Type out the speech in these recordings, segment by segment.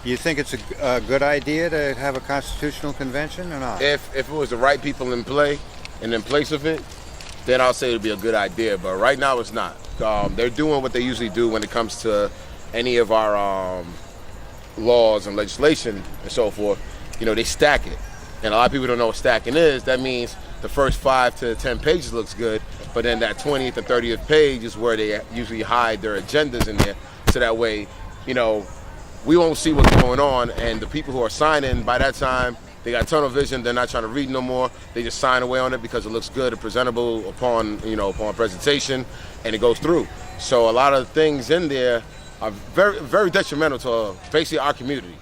You think it's a good idea to have a constitutional convention or not? If it was the right people in play and in place of it, then I'll say it'd be a good idea. But right now it's not. They're doing what they usually do when it comes to any of our laws and legislation and so forth. They stack it. And a lot of people don't know what stacking is. That means the first 5 to 10 pages looks good, but then that 20th and 30th page is where they usually hide their agendas in there. So that way, we won't see what's going on, and the people who are signing, by that time, they got tunnel vision. They're not trying to read no more. They just sign away on it because it looks good and presentable upon presentation, and it goes through. So a lot of things in there are very, very detrimental to basically our community.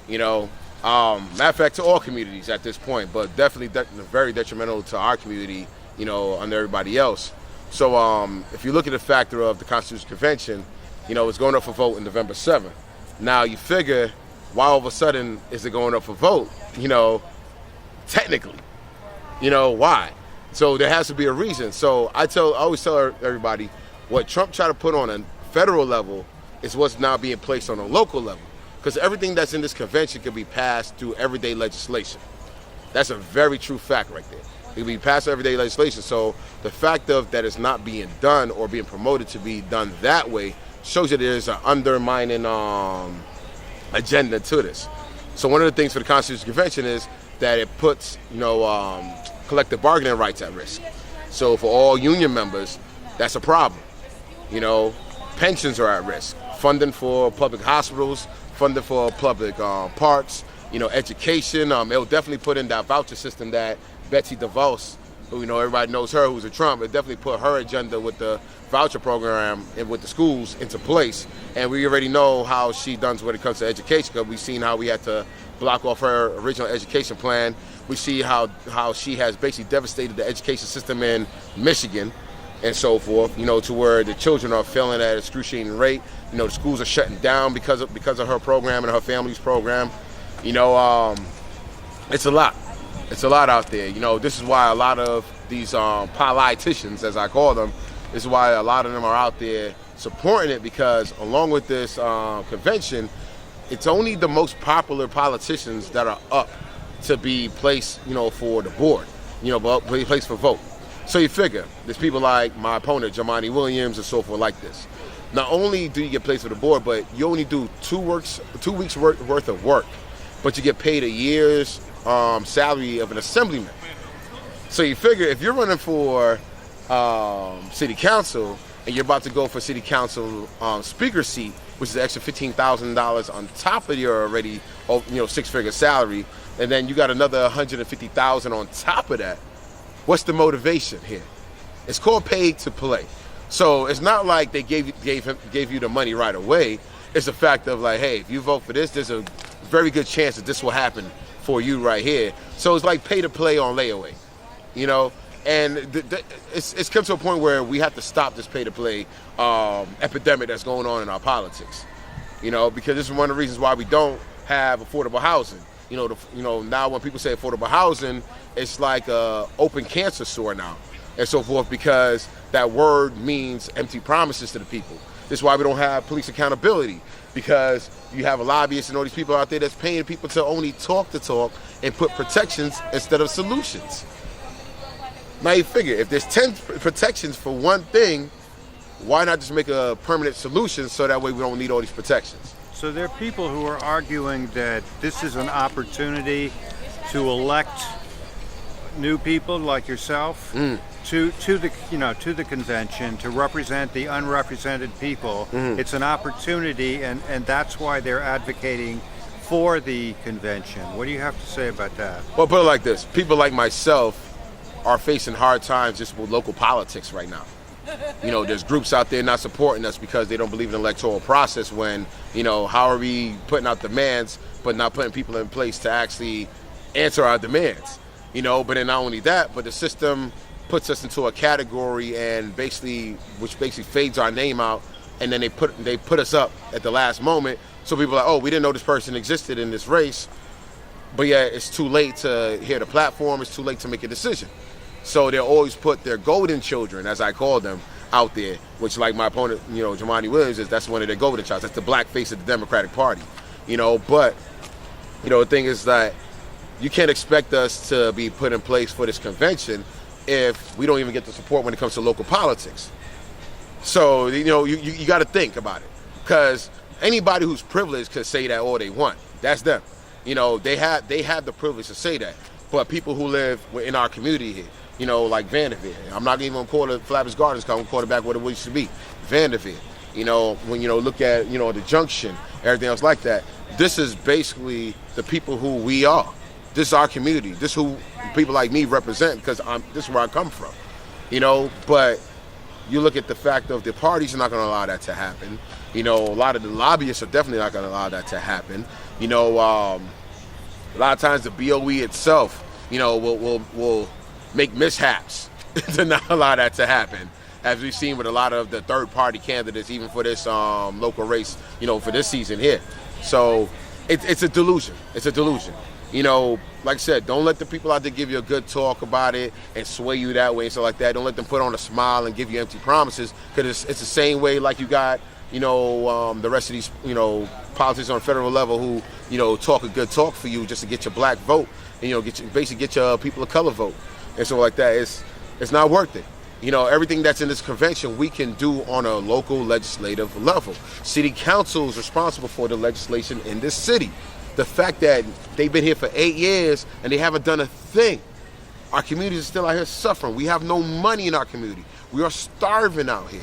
Matter of fact, to all communities at this point, but definitely very detrimental to our community, under everybody else. So if you look at the factor of the Constitutional Convention, it's going up for vote in November 7th. Now you figure, why all of a sudden is it going up for vote? Technically, why? So there has to be a reason. So I always tell everybody, what Trump tried to put on a federal level is what's now being placed on a local level. Because everything that's in this convention can be passed through everyday legislation. That's a very true fact right there. It can be passed through everyday legislation. So the fact of that it's not being done or being promoted to be done that way shows that there's an undermining agenda to this. So one of the things for the Constitutional Convention is that it puts, collective bargaining rights at risk. So for all union members, that's a problem. Pensions are at risk. Funding for public hospitals, funding for public parks, education. It'll definitely put in that voucher system that Betsy DeVos, who everybody knows her, who's a Trump, it definitely put her agenda with the voucher program and with the schools into place. And we already know how she does when it comes to education, because we've seen how we had to block off her original education plan. We see how she has basically devastated the education system in Michigan and so forth, to where the children are failing at an excruciating rate. The schools are shutting down because of her program and her family's program. It's a lot. It's a lot out there. This is why a lot of these politicians, as I call them, this is why a lot of them are out there supporting it, because along with this convention, it's only the most popular politicians that are up to be placed, for the board, placed for vote. So you figure, there's people like my opponent, Jumaane Williams, and so forth like this. Not only do you get placed for the board, but you only do 2 weeks worth of work, but you get paid a year's salary of an assemblyman. So you figure, if you're running for city council and you're about to go for city council speaker seat, which is an extra $15,000 on top of your already 6-figure salary, and then you got another $150,000 on top of that. What's the motivation here? It's called paid to play. So it's not like they gave you the money right away. It's a fact of like, hey, if you vote for this, there's a very good chance that this will happen for you right here. So it's like pay to play on layaway, And it's come to a point where we have to stop this pay to play epidemic that's going on in our politics. Because this is one of the reasons why we don't have affordable housing. Now when people say affordable housing, it's like a open cancer sore now and so forth, because that word means empty promises to the people. This is why we don't have police accountability, because you have a lobbyist and all these people out there that's paying people to only talk the talk and put protections instead of solutions. Now you figure, if there's 10 protections for one thing, why not just make a permanent solution so that way we don't need all these protections? So there are people who are arguing that this is an opportunity to elect new people like yourself to the convention to represent the unrepresented people. It's an opportunity, and that's why they're advocating for the convention. What do you have to say about that? Well, put it like this: people like myself are facing hard times just with local politics right now. There's groups out there not supporting us because they don't believe in the electoral process. When, how are we putting out demands but not putting people in place to actually answer our demands? But then not only that, but the system puts us into a category and which basically fades our name out, and then they put us up at the last moment. So people are like, oh, we didn't know this person existed in this race, but yeah, it's too late to hear the platform. It's too late to make a decision. So they'll always put their golden children, as I call them, out there, which like my opponent, Jumaane Williams, that's one of their golden childs. That's the black face of the Democratic Party. But the thing is that you can't expect us to be put in place for this convention if we don't even get the support when it comes to local politics. So, you got to think about it, because anybody who's privileged could say that all they want. That's them. They have the privilege to say that. But people who live in our community here, like Vanderveer, I'm not even going to call it Flappers Gardens, because I'm going to call it back what it used to be, Vanderveer. When look at the Junction, everything else like that. This is basically the people who we are. This is our community. This is who people like me represent, because this is where I come from. But you look at the fact of the parties are not going to allow that to happen. A lot of the lobbyists are definitely not going to allow that to happen. A lot of times the BOE itself, will make mishaps to not allow that to happen, as we've seen with a lot of the third-party candidates, even for this local race, for this season here. So it's a delusion. It's a delusion. Like I said, don't let the people out there give you a good talk about it and sway you that way and stuff like that. Don't let them put on a smile and give you empty promises, because it's the same way like you got, the rest of these, politicians on federal level who, talk a good talk for you just to get your black vote and, basically get your people of color vote and stuff like that. It's not worth it. Everything that's in this convention we can do on a local legislative level. City council is responsible for the legislation in this city. The fact that they've been here for 8 years and they haven't done a thing. Our community is still out here suffering. We have no money in our community. We are starving out here.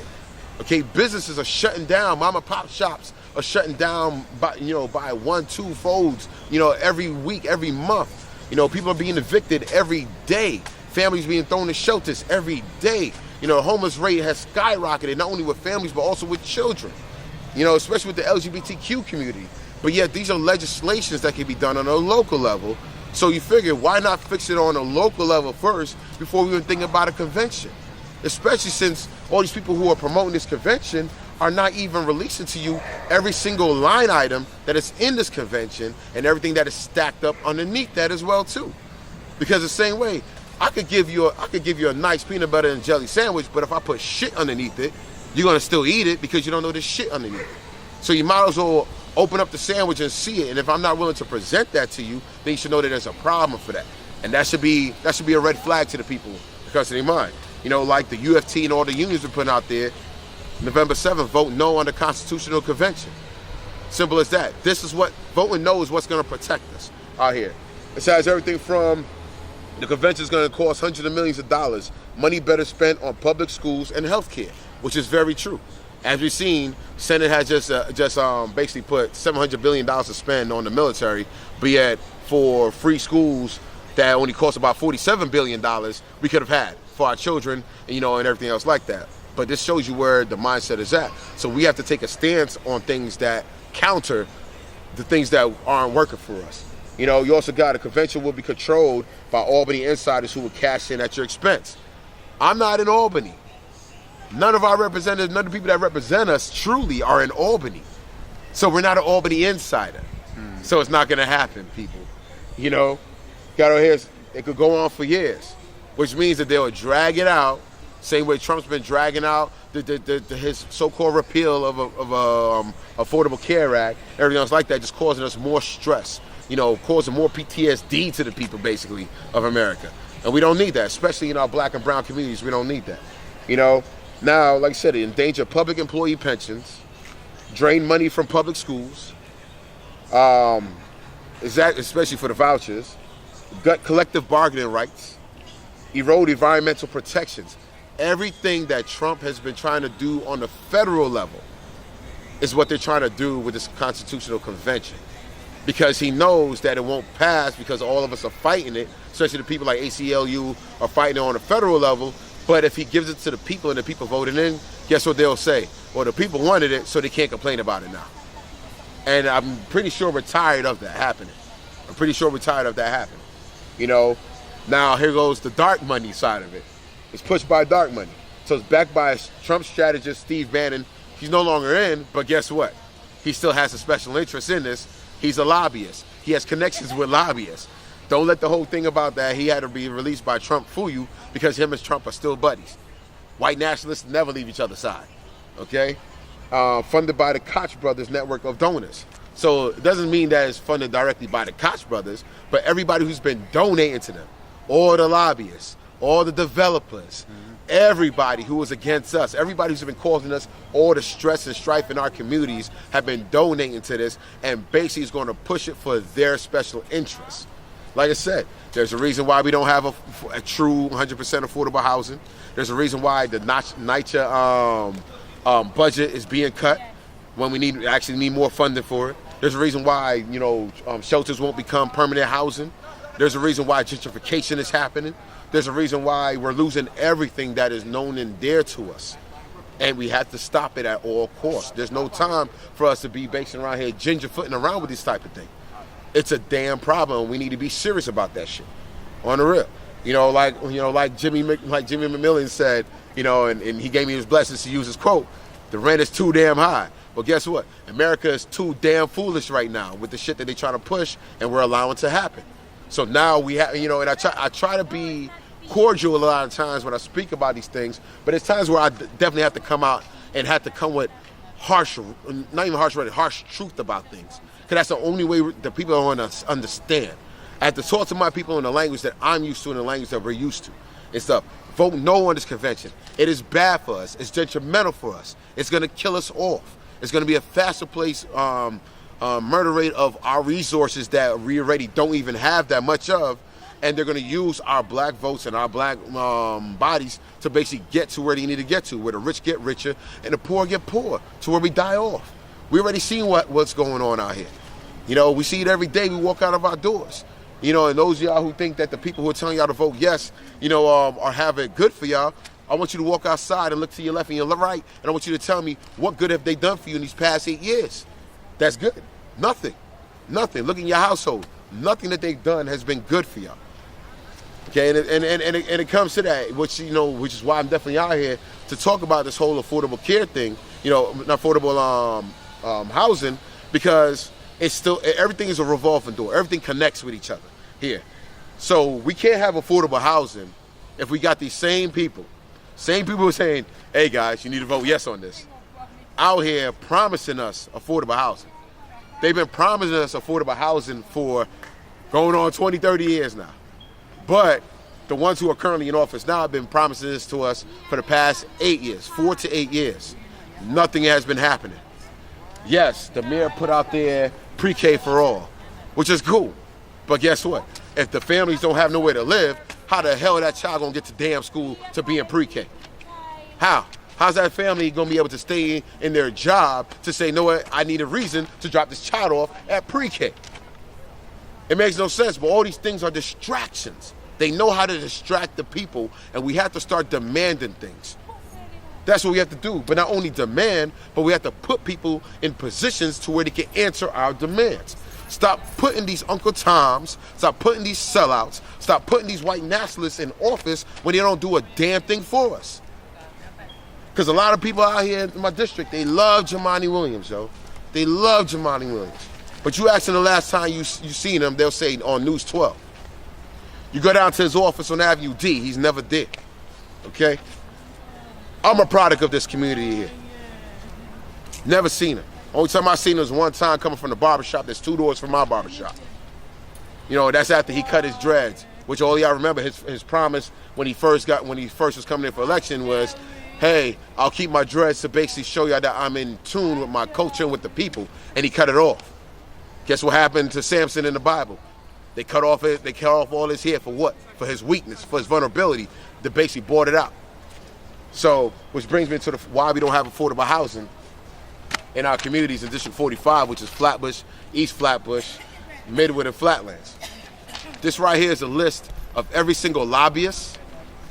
Okay, businesses are shutting down. Mom and pop shops are shutting down by 1-2 folds, every week, every month. People are being evicted every day. Families being thrown in shelters every day. The homeless rate has skyrocketed, not only with families, but also with children. Especially with the LGBTQ community. But yet these are legislations that can be done on a local level. So you figure, why not fix it on a local level first before we even think about a convention? Especially since all these people who are promoting this convention are not even releasing to you every single line item that is in this convention and everything that is stacked up underneath that as well too. Because the same way, I could give you a nice peanut butter and jelly sandwich, but if I put shit underneath it, you're gonna still eat it because you don't know there's shit underneath it. So you might as well open up the sandwich and see it. And if I'm not willing to present that to you, then you should know that there's a problem for that. And that should be a red flag to the people because of their mind. Like the UFT and all the unions are putting out there, November 7th, vote no on the Constitutional Convention. Simple as that. Voting no is what's going to protect us out here. It says everything from the convention is going to cost hundreds of millions of dollars, money better spent on public schools and healthcare, which is very true. As we've seen, Senate has just basically put $700 billion to spend on the military, but yet for free schools that only cost about $47 billion, we could have had for our children, and everything else like that. But this shows you where the mindset is at. So we have to take a stance on things that counter the things that aren't working for us. You also got a convention will be controlled by Albany insiders who will cash in at your expense. I'm not in Albany. None of our representatives, none of the people that represent us truly are in Albany. So we're not an Albany insider. So it's not going to happen, people. Got over here, it could go on for years, which means that they'll drag it out, same way Trump's been dragging out his so-called repeal of Affordable Care Act, everything else like that, just causing us more stress, causing more PTSD to the people, basically, of America. And we don't need that, especially in our black and brown communities. We don't need that. Now, like I said, it endanger public employee pensions, drain money from public schools, especially for the vouchers, gut collective bargaining rights, erode environmental protections. Everything that Trump has been trying to do on the federal level is what they're trying to do with this constitutional convention. Because he knows that it won't pass because all of us are fighting it, especially the people like ACLU are fighting it on the federal level. But if he gives it to the people and the people voted in, guess what they'll say? Well, the people wanted it, so they can't complain about it now. And I'm pretty sure we're tired of that happening. Now here goes the dark money side of it. It's pushed by dark money. So it's backed by Trump strategist Steve Bannon. He's no longer in, but guess what? He still has a special interest in this. He's a lobbyist. He has connections with lobbyists. Don't let the whole thing about that he had to be released by Trump fool you, because him and Trump are still buddies. White nationalists never leave each other's side, okay? Funded by the Koch brothers network of donors. So it doesn't mean that it's funded directly by the Koch brothers, but everybody who's been donating to them, all the lobbyists, all the developers, everybody who was against us, everybody who's been causing us all the stress and strife in our communities have been donating to this, and basically is going to push it for their special interests. Like I said, there's a reason why we don't have a true 100% affordable housing. There's a reason why the NYCHA budget is being cut when we actually need more funding for it. There's a reason why, shelters won't become permanent housing. There's a reason why gentrification is happening. There's a reason why we're losing everything that is known and dear to us. And we have to stop it at all costs. There's no time for us to be basing around here gingerfooting around with this type of thing. It's a damn problem. We need to be serious about that shit. On the real. Like Jimmy McMillan said, and he gave me his blessings to use his quote, the rent is too damn high. But guess what? America is too damn foolish right now with the shit that they try to push and we're allowing to happen. So now we have, and I try to be cordial a lot of times when I speak about these things, but it's times where I definitely have to come out and have to come with harsh truth about things. Because that's the only way the people are going to understand. I have to talk to my people in the language that I'm used to and the language that we're used to. It's the vote no on this convention. It is bad for us. It's detrimental for us. It's going to kill us off. It's going to be a faster place murder rate of our resources that we already don't even have that much of, and they're going to use our black votes and our black bodies to basically get to where they need to get to, where the rich get richer and the poor get poor, to where we die off. We already seen what's going on out here. We see it every day we walk out of our doors. And those of y'all who think that the people who are telling y'all to vote yes, are having it good for y'all, I want you to walk outside and look to your left and your right, and I want you to tell me what good have they done for you in these past 8 years. That's good. Nothing. Look in your household. Nothing that they've done has been good for y'all. Okay, and it comes to that, which is why I'm definitely out here to talk about this whole affordable care thing, affordable housing, because it's still, everything is a revolving door. Everything connects with each other here. So we can't have affordable housing if we got these same people saying, hey guys, you need to vote yes on this, out here promising us affordable housing. They've been promising us affordable housing for going on 20, 30 years now. But the ones who are currently in office now have been promising this to us for the past 8 years, 4 to 8 years. Nothing has been happening. Yes, the mayor put out there pre-K for all, which is cool. But guess what? If the families don't have nowhere to live, how the hell is that child gonna get to damn school to be in pre-K? How? How's that family gonna be able to stay in their job to say, no, I need a reason to drop this child off at pre-K? It makes no sense, but all these things are distractions. They know how to distract the people, and we have to start demanding things. That's what we have to do, but not only demand, but we have to put people in positions to where they can answer our demands. Stop putting these Uncle Toms, stop putting these sellouts, stop putting these white nationalists in office when they don't do a damn thing for us. Because a lot of people out here in my district, they love Jumaane Williams, yo. They love Jumaane Williams. But you ask them the last time you seen him, they'll say on News 12. You go down to his office on Avenue D, he's never there, okay? I'm a product of this community here. Never seen him. Only time I seen him was one time coming from the barbershop that's 2 doors from my barbershop. That's after he cut his dreads, which all y'all remember his promise when he first was coming in for election was, hey, I'll keep my dreads to basically show y'all that I'm in tune with my culture and with the people, and he cut it off. Guess what happened to Samson in the Bible? They cut off all his hair for what? For his weakness, for his vulnerability. They basically bought it out. So, which brings me to why we don't have affordable housing in our communities in District 45, which is Flatbush, East Flatbush, Midwood, and Flatlands. This right here is a list of every single lobbyist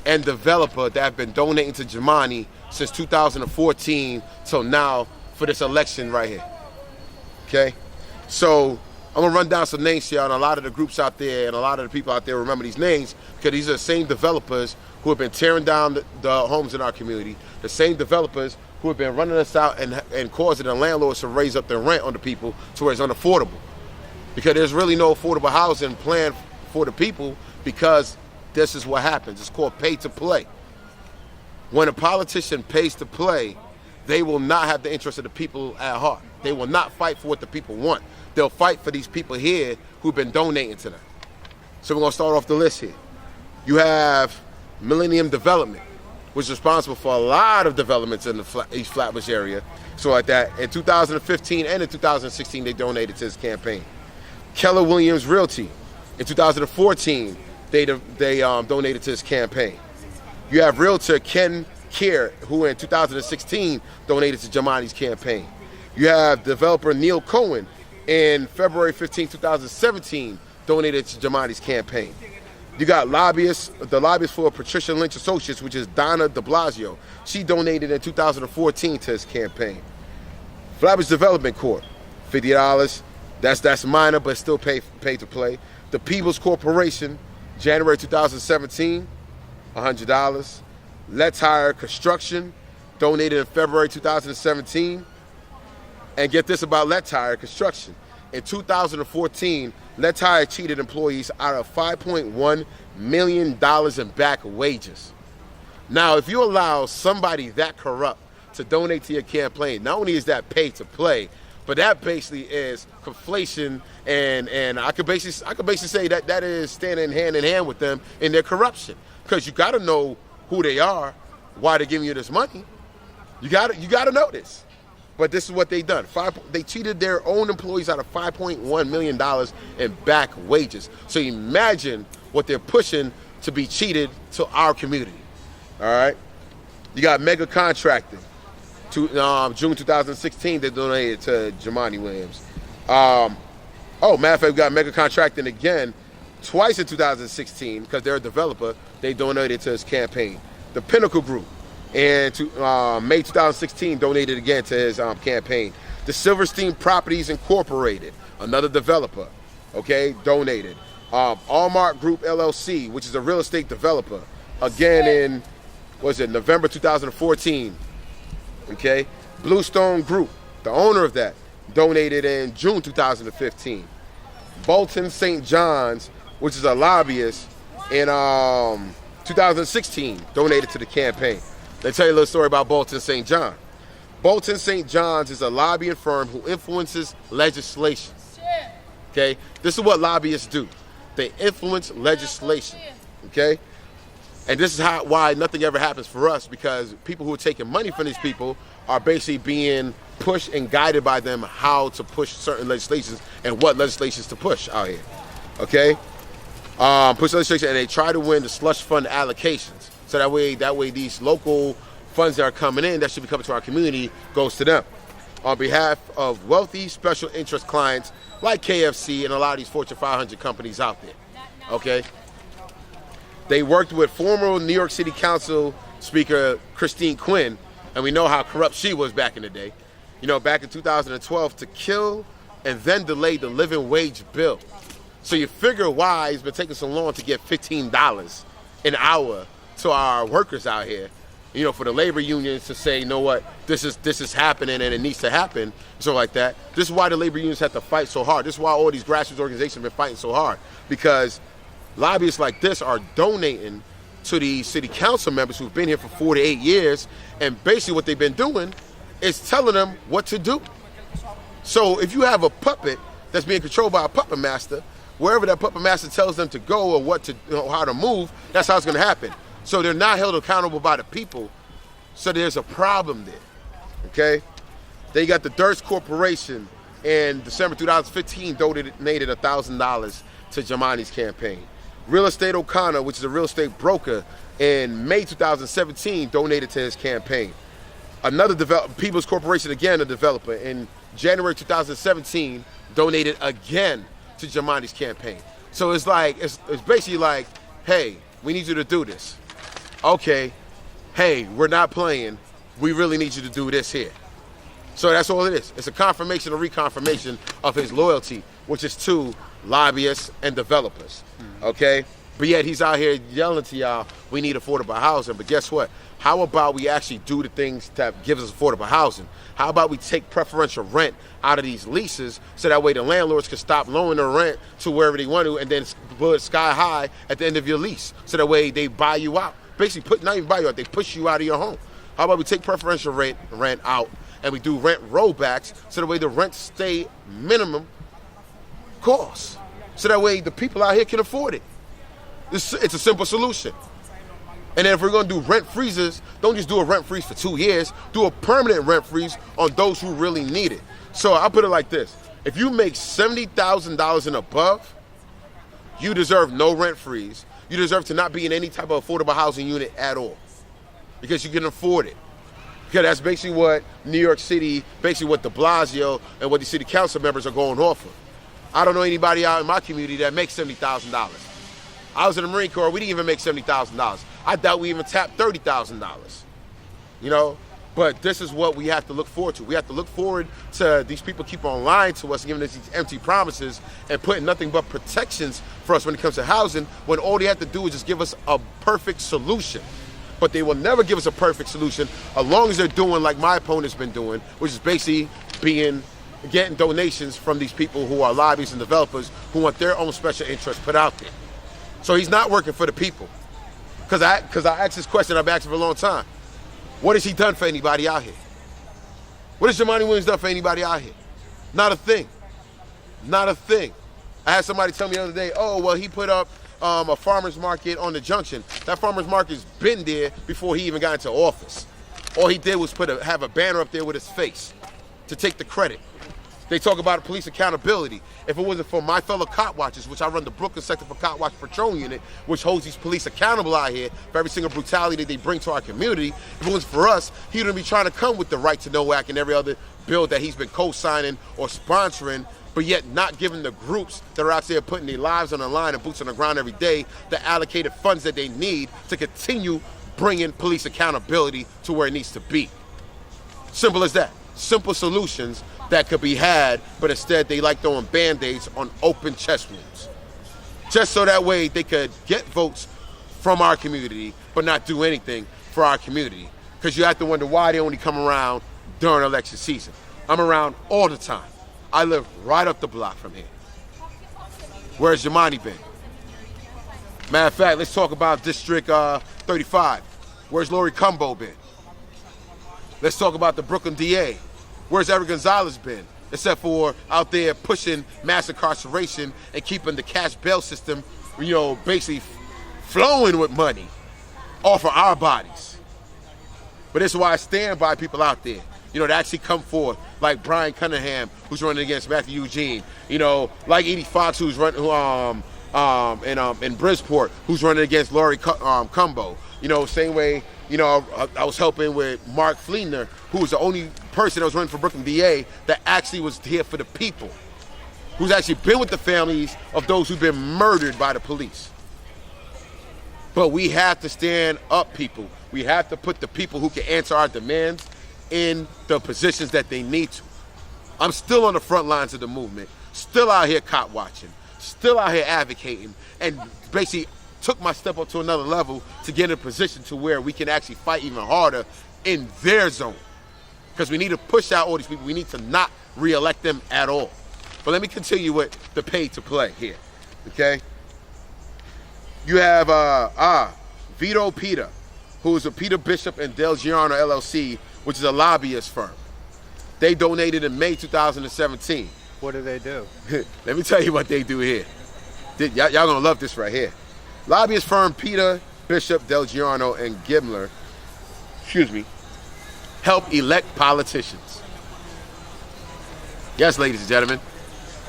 and developer that have been donating to Jumaane since 2014 till now for this election right here. Okay? So I'm gonna run down some names here, and a lot of the groups out there and a lot of the people out there remember these names because these are the same developers who have been tearing down the homes in our community, the same developers who have been running us out and causing the landlords to raise up their rent on the people to where it's unaffordable. Because there's really no affordable housing plan for the people because this is what happens. It's called pay to play. When a politician pays to play, they will not have the interest of the people at heart. They will not fight for what the people want. They'll fight for these people here who've been donating to them. So we're going to start off the list here. You have Millennium Development, which is responsible for a lot of developments in the East Flatbush area. So like that, in 2015 and in 2016, they donated to his campaign. Keller Williams Realty, in 2014, they donated to his campaign. You have realtor Ken Kier, who in 2016 donated to Jamani's campaign. You have developer Neil Cohen, in February 15, 2017, donated to Jamani's campaign. You got the lobbyist for Patricia Lynch Associates, which is Donna de Blasio. She donated in 2014 to his campaign. Flatbush Development Corp, $50. That's minor, but still pay to play. The Peebles Corporation, January 2017, $100. Let's Hire Construction, donated in February 2017. And get this about Let's Hire Construction. In 2014, Let's Hire cheated employees out of $5.1 million in back wages. Now, if you allow somebody that corrupt to donate to your campaign, not only is that pay to play, but that basically is conflation, and I could basically say that is standing hand in hand with them in their corruption, because you got to know who they are, why they're giving you this money. You got to know this. But this is what they done. They cheated their own employees out of $5.1 million in back wages. So imagine what they're pushing to be cheated to our community. All right? You got Mega Contracting. June 2016, they donated to Jamani Williams. Matter of fact, we got Mega Contracting again twice in 2016 because they're a developer. They donated to his campaign. The Pinnacle Group, and May 2016, donated again to his campaign. The Silverstein Properties Incorporated, another developer, okay, donated. Allmark Group LLC, which is a real estate developer, again in, November 2014, okay. Bluestone Group, the owner of that, donated in June 2015. Bolton St. John's, which is a lobbyist, in 2016, donated to the campaign. Let me tell you a little story about Bolton St. John. Bolton St. John's is a lobbying firm who influences legislation. Okay? This is what lobbyists do. They influence legislation. Okay? And this is why nothing ever happens for us, because people who are taking money from these people are basically being pushed and guided by them how to push certain legislations and what legislations to push out here. Okay? Push legislation, and they try to win the slush fund allocations. So that way these local funds that are coming in, that should be coming to our community, goes to them. On behalf of wealthy special interest clients like KFC and a lot of these Fortune 500 companies out there, okay? They worked with former New York City Council Speaker Christine Quinn, and we know how corrupt she was back in the day, back in 2012, to kill and then delay the living wage bill. So you figure why it's been taking so long to get $15 an hour to our workers out here, for the labor unions to say, you know what, this is happening and it needs to happen, so like that. This is why the labor unions have to fight so hard. This is why all these grassroots organizations have been fighting so hard, because lobbyists like this are donating to these city council members who've been here for 4 to 8 years, and basically what they've been doing is telling them what to do. So if you have a puppet that's being controlled by a puppet master, wherever that puppet master tells them to go or what to, how to move, that's how it's going to happen. So they're not held accountable by the people. So there's a problem there, okay? Then you got the Durst Corporation in December 2015 donated $1,000 to Jamani's campaign. Real Estate O'Connor, which is a real estate broker, in May 2017 donated to his campaign. Another People's Corporation, again a developer, in January 2017 donated again to Jamani's campaign. So it's basically like, hey, we need you to do this. Okay, hey, we're not playing. We really need you to do this here. So that's all it is. It's a confirmation or reconfirmation of his loyalty, which is to lobbyists and developers, okay? But yet he's out here yelling to y'all, we need affordable housing. But guess what? How about we actually do the things that give us affordable housing? How about we take preferential rent out of these leases so that way the landlords can stop lowering their rent to wherever they want to, and then blow it sky high at the end of your lease, so that way they buy you out. Basically, not even buy you out, they push you out of your home. How about we take preferential rent out, and we do rent rollbacks so that way the rent stay minimum cost. So that way the people out here can afford it. It's a simple solution. And then if we're going to do rent freezes, don't just do a rent freeze for 2 years. Do a permanent rent freeze on those who really need it. So I'll put it like this. If you make $70,000 and above, you deserve no rent freeze. You deserve to not be in any type of affordable housing unit at all because you can afford it. Because that's basically what New York City, basically what de Blasio and what the city council members are going off of. I don't know anybody out in my community that makes $70,000. I was in the Marine Corps, we didn't even make $70,000. I doubt we even tapped $30,000. You know? But this is what we have to look forward to. We have to look forward to these people keep on lying to us, giving us these empty promises and putting nothing but protections for us when it comes to housing, when all they have to do is just give us a perfect solution. But they will never give us a perfect solution as long as they're doing like my opponent's been doing, which is basically getting donations from these people who are lobbyists and developers who want their own special interests put out there. So he's not working for the people. Because I asked this question, I've asked it for a long time. What has he done for anybody out here? What has Jumaane Williams done for anybody out here? Not a thing. Not a thing. I had somebody tell me the other day, oh, well, he put up a farmer's market on the junction. That farmer's market's been there before he even got into office. All he did was have a banner up there with his face to take the credit. They talk about police accountability. If it wasn't for my fellow cop watchers, which I run the Brooklyn Sector for Cop Watch Patrol Unit, which holds these police accountable out here for every single brutality that they bring to our community, if it wasn't for us, he wouldn't be trying to come with the Right to Know Act and every other bill that he's been co-signing or sponsoring, but yet not giving the groups that are out there putting their lives on the line and boots on the ground every day the allocated funds that they need to continue bringing police accountability to where it needs to be. Simple as that. Simple solutions that could be had, but instead they like throwing band-aids on open chest wounds. Just so that way they could get votes from our community, but not do anything for our community. Because you have to wonder why they only come around during election season. I'm around all the time. I live right up the block from here. Where's Jumaane been? Matter of fact, let's talk about District 35. Where's Lori Cumbo been? Let's talk about the Brooklyn DA. Where's Eric Gonzalez been? Except for out there pushing mass incarceration and keeping the cash bail system, you know, basically flowing with money off of our bodies. But this is why I stand by people out there, you know, to actually come forth, like Brian Cunningham, who's running against Matthew Eugene, you know, like Edie Fox, who's running in Bridgeport, who's running against Lori Cumbo. You know, same way, you know, I was helping with Mark Fleener, who was the only person that was running for Brooklyn DA that actually was here for the people, who's actually been with the families of those who've been murdered by the police. But we have to stand up, people. We have to put the people who can answer our demands in the positions that they need to. I'm still on the front lines of the movement, still out here cop watching, still out here advocating, and basically took my step up to another level to get in a position to where we can actually fight even harder in their zone. Because we need to push out all these people. We need to not re-elect them at all. But let me continue with the pay to play here, okay? You have Vito Pita, who is a Peter Bishop and Del Giorno LLC, which is a lobbyist firm. They donated in May 2017. What do they do? Let me tell you what they do here. Y'all gonna love this right here. Lobbyist firm Peter Bishop, Del Giorno, and Gimler, help elect politicians. Yes, ladies and gentlemen,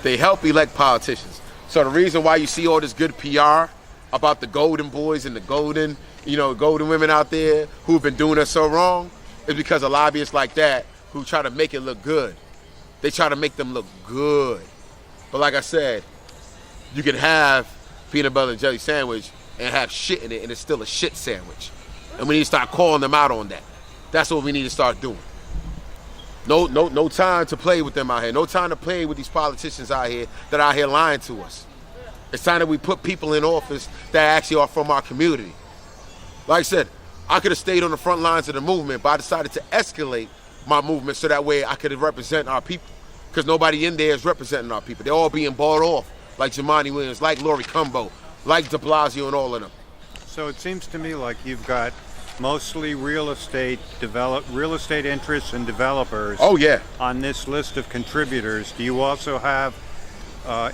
they help elect politicians. So the reason why you see all this good PR about the golden boys and the golden women out there who've been doing us so wrong is because of lobbyists like that who try to make it look good. They try to make them look good. But like I said, you can have peanut butter and jelly sandwich and have shit in it, and it's still a shit sandwich. And we need to start calling them out on that. That's what we need to start doing. No time to play with them out here. No time to play with these politicians out here that are out here lying to us. It's time that we put people in office that actually are from our community. Like I said, I could have stayed on the front lines of the movement, but I decided to escalate my movement so that way I could represent our people. Because nobody in there is representing our people. They're all being bought off, like Jumaane Williams, like Lori Cumbo, like de Blasio and all of them. So it seems to me like you've got mostly real estate interests and developers. Oh yeah. On this list of contributors, do you also have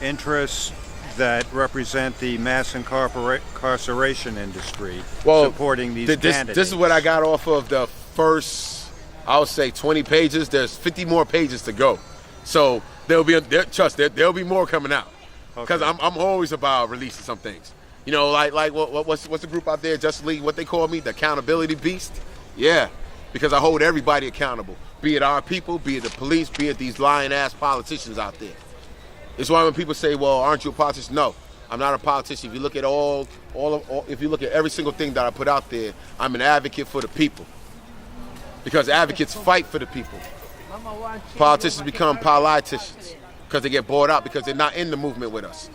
interests that represent the mass incarceration industry supporting these candidates? This is what I got off of the first, I would say, 20 pages. There's 50 more pages to go. So there'll be more coming out. Because I'm always about releasing some things. You know, like what's the group out there, Justice League, what they call me, the accountability beast? Yeah, because I hold everybody accountable. Be it our people, be it the police, be it these lying-ass politicians out there. It's why when people say, well, aren't you a politician? No, I'm not a politician. If you look at if you look at every single thing that I put out there, I'm an advocate for the people. Because advocates fight for the people. Politicians become politicians because they get bored out because they're not in the movement with us.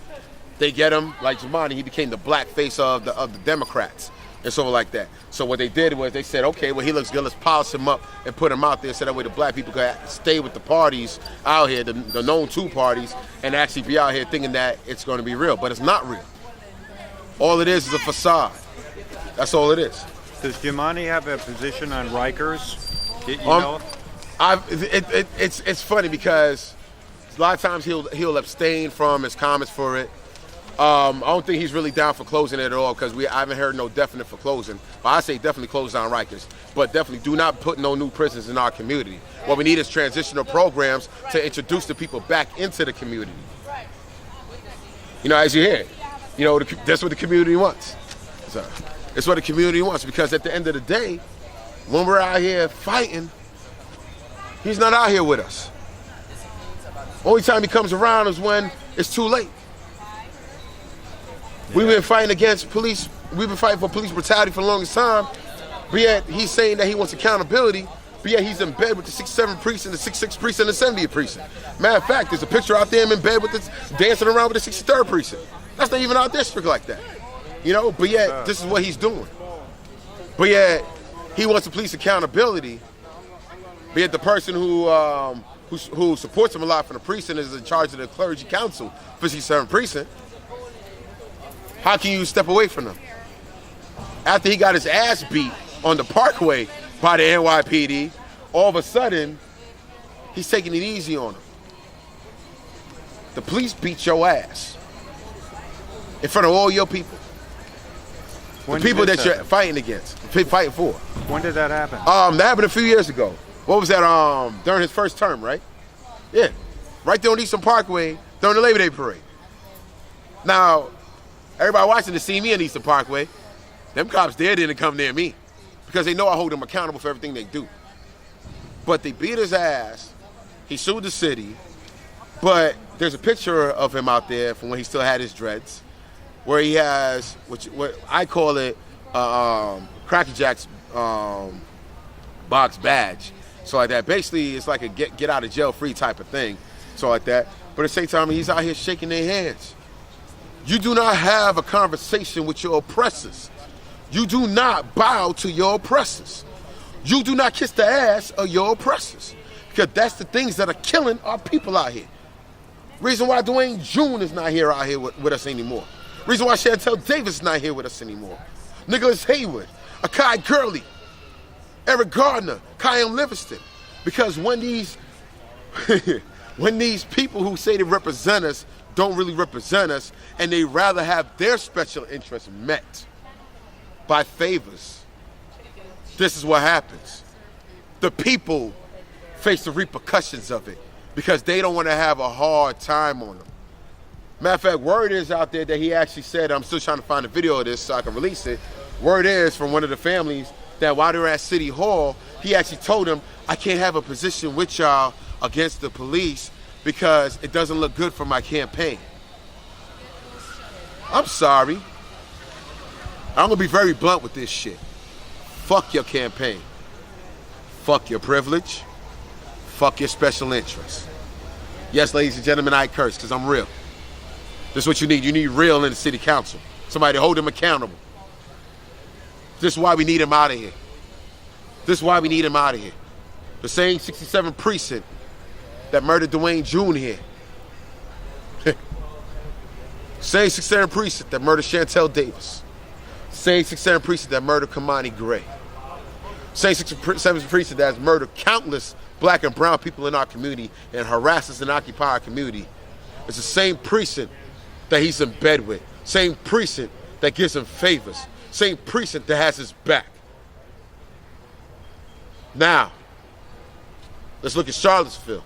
They get him, like Jumaane, he became the black face of the Democrats and so like that. So what they did was they said, okay, well, he looks good, let's polish him up and put him out there so that way the black people could stay with the parties out here, the known two parties, and actually be out here thinking that it's going to be real. But it's not real. All it is a facade. That's all it is. Does Jumaane have a position on Rikers? You know? It's funny because a lot of times he'll abstain from his comments for it. I don't think he's really down for closing it at all because I haven't heard no definite for closing. But I say definitely close down Rikers. But definitely do not put no new prisons in our community. What we need is transitional programs to introduce the people back into the community. You know, as you hear, you know, that's what the community wants. So, it's what the community wants because at the end of the day, when we're out here fighting, he's not out here with us. Only time he comes around is when it's too late. We've been fighting against police. We've been fighting for police brutality for the longest time. But yet he's saying that he wants accountability. But yet he's in bed with the 67th precinct, the 66th precinct, and the 70th precinct. Matter of fact, there's a picture out there of him in bed with dancing around with the 63rd precinct. That's not even our district like that. You know, but yet this is what he's doing. But yet he wants the police accountability. But yet the person who supports him a lot from the precinct is in charge of the clergy council for 67th precinct. How can you step away from them? After he got his ass beat on the Parkway by the NYPD, all of a sudden, he's taking it easy on him. The police beat your ass in front of all your people. The people that you're fighting against, fighting for. When did that happen? That happened a few years ago. What was that, during his first term, right? Yeah, right there on Eastern Parkway during the Labor Day parade. Now, everybody watching to see me on Eastern Parkway, them cops there didn't come near me because they know I hold them accountable for everything they do. But they beat his ass. He sued the city. But there's a picture of him out there from when he still had his dreads, where he has, what I call it, Cracker Jack's box badge. So like that. Basically, it's like a get out of jail free type of thing. So like that. But at the same time, he's out here shaking their hands. You do not have a conversation with your oppressors. You do not bow to your oppressors. You do not kiss the ass of your oppressors. Because that's the things that are killing our people out here. Reason why Dwayne June is not here out here with us anymore. Reason why Chantel Davis is not here with us anymore. Nicholas Haywood, Akai Gurley, Eric Gardner, Kyle Livingston. Because when these people who say they represent us don't really represent us, and they rather have their special interests met by favors, this is what happens. The people face the repercussions of it because they don't want to have a hard time on them. Matter of fact, word is out there that he actually said, I'm still trying to find a video of this so I can release it. Word is from one of the families that while they were at City Hall, he actually told them, I can't have a position with y'all against the police because it doesn't look good for my campaign. I'm sorry. I'm gonna be very blunt with this shit. Fuck your campaign. Fuck your privilege. Fuck your special interests. Yes, ladies and gentlemen, I curse because I'm real. This is what you need. You need real in the city council. Somebody to hold them accountable. This is why we need him out of here. This is why we need him out of here. The same 67 precinct that murdered Dwayne June here. Same 67 precinct that murdered Chantel Davis. Same 67 precinct that murdered Kamani Gray. Same 7th precinct that has murdered countless black and brown people in our community and harasses and occupies our community. It's the same precinct that he's in bed with. Same precinct that gives him favors. Same precinct that has his back. Now, let's look at Charlottesville.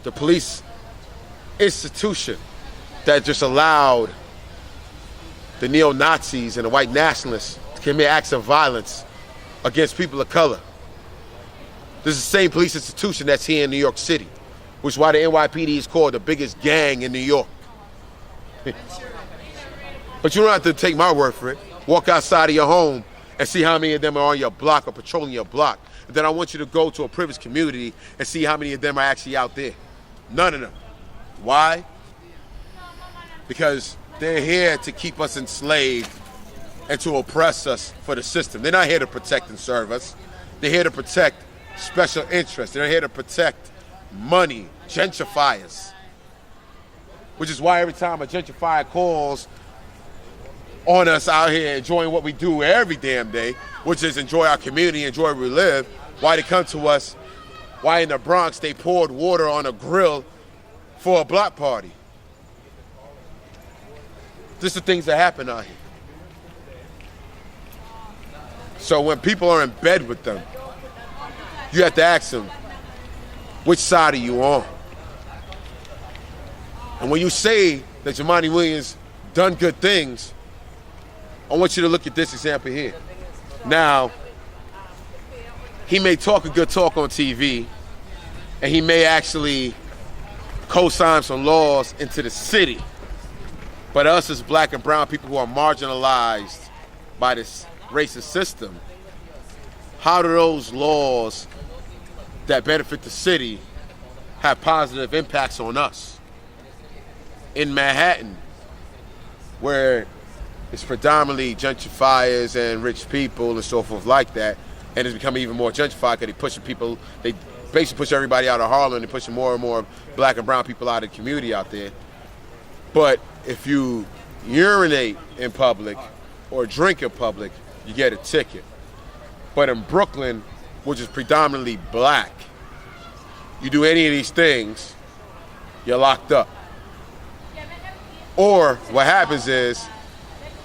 The police institution that just allowed the neo-Nazis and the white nationalists to commit acts of violence against people of color. This is the same police institution that's here in New York City, which is why the NYPD is called the biggest gang in New York. But you don't have to take my word for it. Walk outside of your home and see how many of them are on your block or patrolling your block. And then I want you to go to a privileged community and see how many of them are actually out there. None of them. Why? Because they're here to keep us enslaved and to oppress us for the system. They're not here to protect and serve us. They're here to protect special interests. They're here to protect money, gentrifiers. Which is why every time a gentrifier calls on us out here enjoying what we do every damn day, which is enjoy our community, enjoy where we live, why they come to us, why in the Bronx they poured water on a grill for a block party. This is the things that happen out here. So when people are in bed with them, you have to ask them, which side are you on? And when you say that Jumaane Williams done good things, I want you to look at this example here. Now, he may talk a good talk on TV, and he may actually co-sign some laws into the city. But us as black and brown people who are marginalized by this racist system, how do those laws that benefit the city have positive impacts on us? In Manhattan, where it's predominantly gentrifiers and rich people and so forth like that, and it's becoming even more gentrified because they basically push everybody out of Harlem and they're pushing more and more black and brown people out of the community out there. But if you urinate in public or drink in public, you get a ticket. But in Brooklyn, which is predominantly black, you do any of these things, you're locked up. Or what happens is,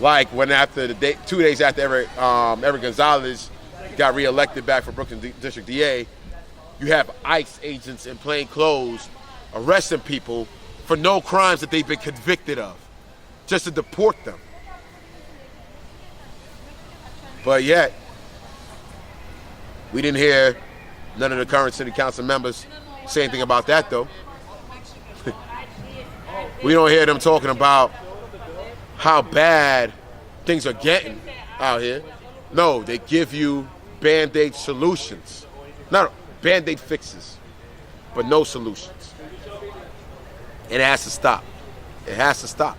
like when 2 days after Eric Gonzalez got reelected back for Brooklyn District DA, you have ICE agents in plain clothes arresting people for no crimes that they've been convicted of, just to deport them. But yet, we didn't hear none of the current city council members say anything about that, though. We don't hear them talking about how bad things are getting out here. No, they give you Band-Aid solutions. Not Band-Aid fixes, but no solutions. And it has to stop. It has to stop.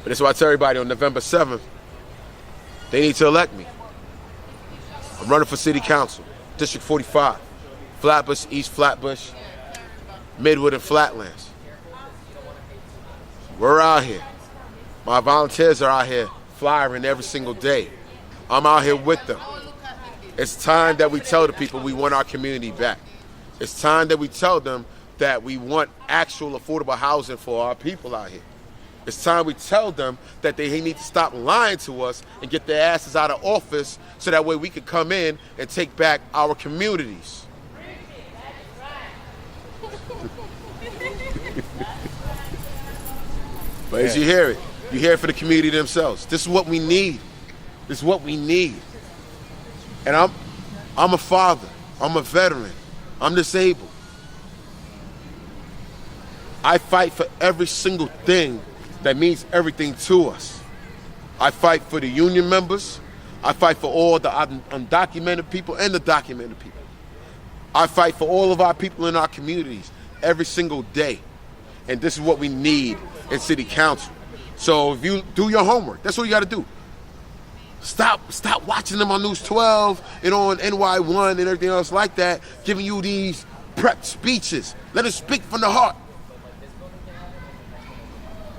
But that's why I tell everybody on November 7th, they need to elect me. I'm running for city council, District 45, Flatbush, East Flatbush, Midwood, and Flatlands. We're out here. My volunteers are out here flyering every single day. I'm out here with them. It's time that we tell the people we want our community back. It's time that we tell them that we want actual affordable housing for our people out here. It's time we tell them that they need to stop lying to us and get their asses out of office so that way we can come in and take back our communities. But as you hear it for the community themselves. This is what we need. This is what we need. And I'm a father. I'm a veteran. I'm disabled. I fight for every single thing that means everything to us. I fight for the union members. I fight for all the undocumented people and the documented people. I fight for all of our people in our communities every single day. And this is what we need in city council. So if you do your homework, that's what you got to do. Stop watching them on News 12 and on NY1 and everything else like that, giving you these prep speeches. Let us speak from the heart.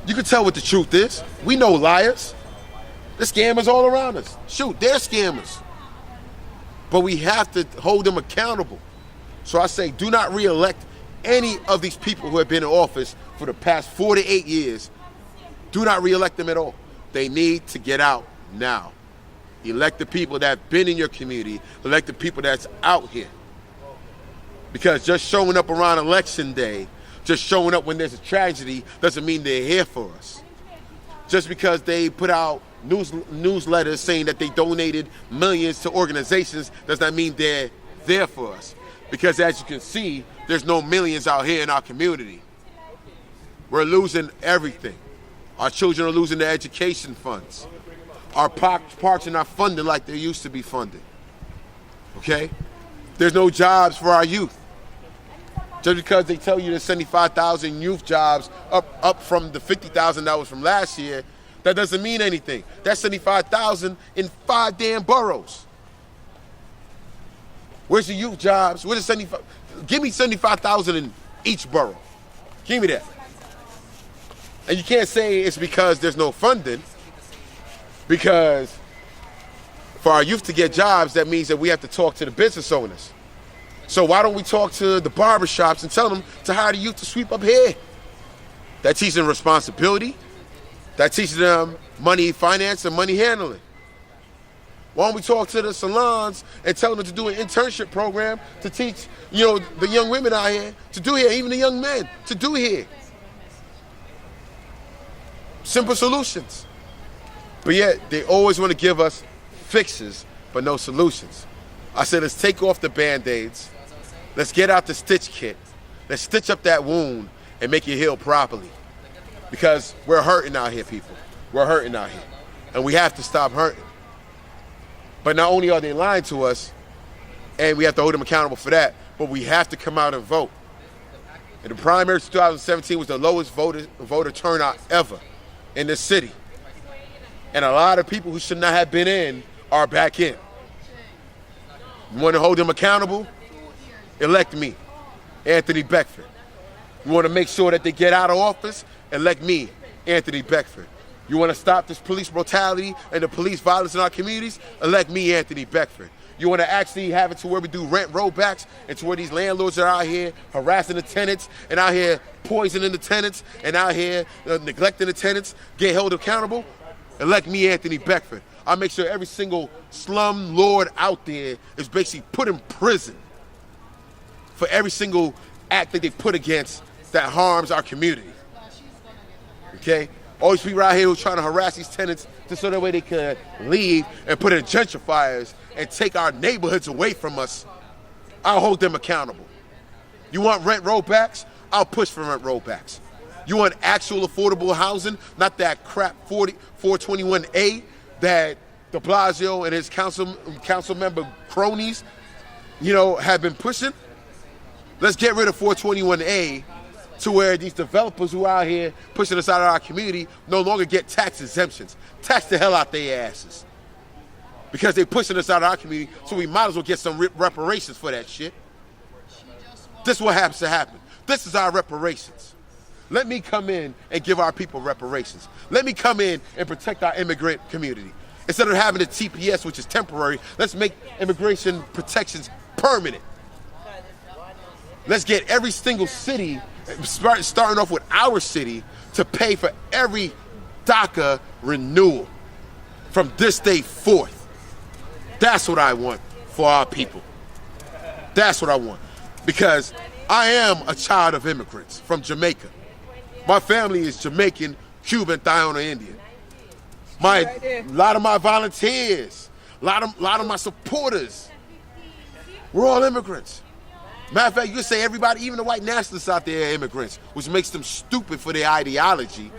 You can tell what the truth is. We know liars. There's scammers all around us. Shoot, they're scammers. but we have to hold them accountable. So I say, do not re-elect any of these people who have been in office for the past 4 to 8 years. Do not re-elect them at all. They need to get out now. Elect the people that have been in your community. Elect the people that's out here. Because just showing up around election day, just showing up when there's a tragedy, doesn't mean they're here for us. Just because they put out newsletters saying that they donated millions to organizations does not mean they're there for us. Because as you can see, there's no millions out here in our community. We're losing everything. Our children are losing their education funds. Our parks are not funded like they used to be funded. Okay? There's no jobs for our youth. Just because they tell you there's 75,000 youth jobs up from the 50,000 that was from last year, that doesn't mean anything. That's 75,000 in 5 damn boroughs. Where's the youth jobs? Where's the 75? Give me 75,000 in each borough. Give me that. And you can't say it's because there's no funding, because for our youth to get jobs, that means that we have to talk to the business owners. So why don't we talk to the barbershops and tell them to hire the youth to sweep up here? That teaches them responsibility. That teaches them money finance and money handling. Why don't we talk to the salons and tell them to do an internship program to teach, the young women out here to do here, even the young men to do here. Simple solutions. But yet, they always want to give us fixes, but no solutions. I said, let's take off the Band-Aids. Let's get out the stitch kit. Let's stitch up that wound and make it heal properly. Because we're hurting out here, people. We're hurting out here. And we have to stop hurting. But not only are they lying to us, and we have to hold them accountable for that, but we have to come out and vote. And the primary 2017 was the lowest voter turnout ever in this city. And a lot of people who should not have been in are back in. You want to hold them accountable? Elect me, Anthony Beckford. You want to make sure that they get out of office? Elect me, Anthony Beckford. You want to stop this police brutality and the police violence in our communities? Elect me, Anthony Beckford. You want to actually have it to where we do rent rollbacks and to where these landlords are out here harassing the tenants and out here poisoning the tenants and out here neglecting the tenants, get held accountable? Elect me, Anthony Beckford. I'll make sure every single slum lord out there is basically put in prison for every single act that they put against that harms our community. Okay? All these people out here who are trying to harass these tenants just so that way they can leave and put in gentrifiers and take our neighborhoods away from us, I'll hold them accountable. You want rent rollbacks? I'll push for rent rollbacks. You want actual affordable housing, not that crap 421A that de Blasio and his council member cronies, have been pushing? Let's get rid of 421A to where these developers who are out here pushing us out of our community no longer get tax exemptions. Tax the hell out their asses. Because they're pushing us out of our community, so we might as well get some reparations for that shit. This is what happens to happen. This is our reparations. Let me come in and give our people reparations. Let me come in and protect our immigrant community. Instead of having the TPS, which is temporary, let's make immigration protections permanent. Let's get every single city, starting off with our city, to pay for every DACA renewal from this day forth. That's what I want for our people. That's what I want. Because I am a child of immigrants from Jamaica. My family is Jamaican, Cuban, Taino Indian. A lot of my volunteers, a lot of my supporters, we're all immigrants. Matter of fact, you can say everybody, even the white nationalists out there are immigrants, which makes them stupid for their ideology.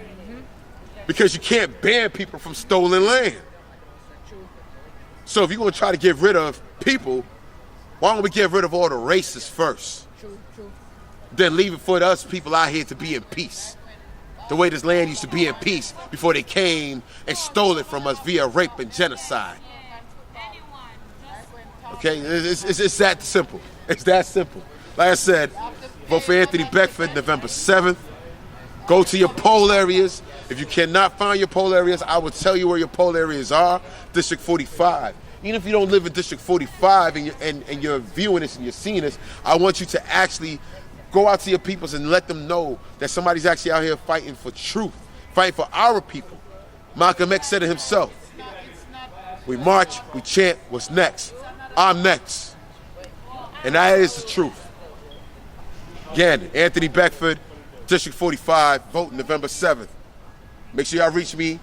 Because you can't ban people from stolen land. So if you're going to try to get rid of people, why don't we get rid of all the racists first? Then leave it for us people out here to be in peace. The way this land used to be in peace before they came and stole it from us via rape and genocide. Okay, it's that simple. It's that simple. Like I said, vote for Anthony Beckford November 7th. Go to your poll areas. If you cannot find your poll areas, I will tell you where your poll areas are. District 45, even if you don't live in District 45 and you're viewing this and you're seeing this, I want you to actually go out to your peoples and let them know that somebody's actually out here fighting for truth, fighting for our people. Malcolm X said it himself. We march, we chant, what's next? I'm next. And that is the truth. Again, Anthony Beckford, District 45, vote November 7th. Make sure y'all reach me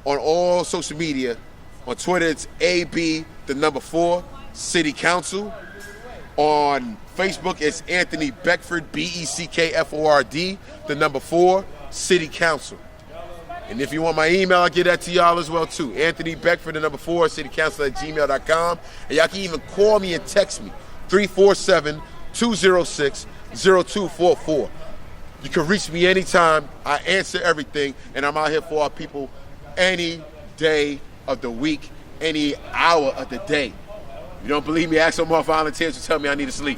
on all social media. On Twitter, it's AB4 City Council. On Facebook, it's Anthony Beckford, BECKFORD, 4 City Council. And if you want my email, I'll get that to y'all as well too. Anthony Beckford, 4 City Council @gmail.com. And y'all can even call me and text me, 347-206-0244. You can reach me anytime. I answer everything, and I'm out here for our people any day of the week, any hour of the day. If you don't believe me, ask some more volunteers to tell me I need to sleep.